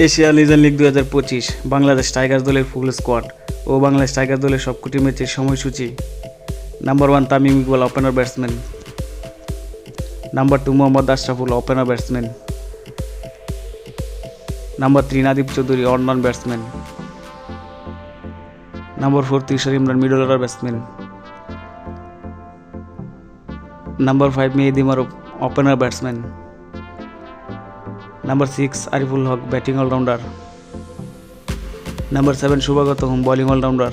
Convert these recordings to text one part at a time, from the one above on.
Asia legend league 2025 Bangladesh Tigers দলের full squad ও Bangladesh tiger দলের সবকটি ম্যাচের সময়সূচি। Number 1 Tamim Iqbal, opener batsman. Number 2 Mohammad Ashraful, opener batsman. Number 3 Nadib Chowdhury, on batsman. Number 4 Tishar Imran, middle order batsman. Number 5 Mehedi Maruf, opener batsman. Number 6 Ariful Haque, batting allrounder. Number 7 Shuvagata Hom, bowling allrounder.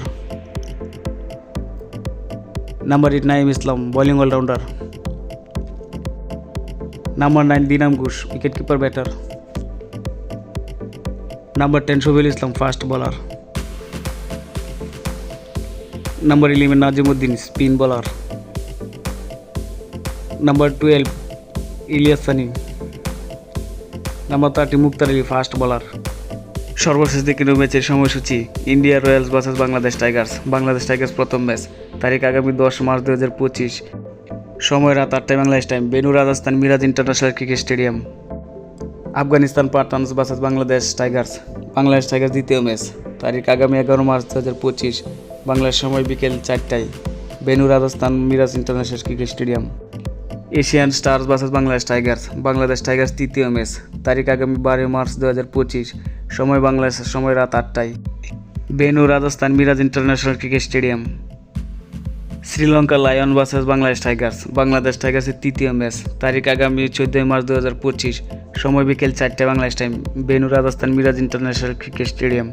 Number 8 Naim Islam, bowling allrounder. Number 9 Dinam Ghosh, wicket keeper batter. Number 10 Shafiul Islam, fast bowler. Number 11 Nazimuddin, spin bowler. Number 12 Elias Sunny. Number 30 Muktar Ali, fast bowler. সর্বশেষ দিকে ম্যাচের সময়সূচি। India Royals versus Bangladesh Tigers প্রথম match, তারিখ আগামী 10 March 2025, সময় রাত 8টায় Bangladesh time, venue Rajasthan Miraj international cricket stadium. Afghanistan Pathans versus Bangladesh Tigers দ্বিতীয় ম্যাচ, তারিখ আগামী 11 মার্চ 2025, বাংলাদেশ সময় বিকেল 4টায়, venue Rajasthan Miraj international cricket stadium. Asian Stars versus Bangladesh Tigers তৃতীয় ম্যাচ, তারিখ আগামী 12 মার্চ 2025, সময় রাত 8টায়, venue Rajasthan Miraj international cricket stadium. Sri Lanka lion versus Bangladesh টাইগার্সের তৃতীয় ম্যাচ, তারিখ আগামী 14 মার্চ 2025, সময় বিকেল 4টায় Bangladesh time, venue Rajasthan Miraj international cricket stadium.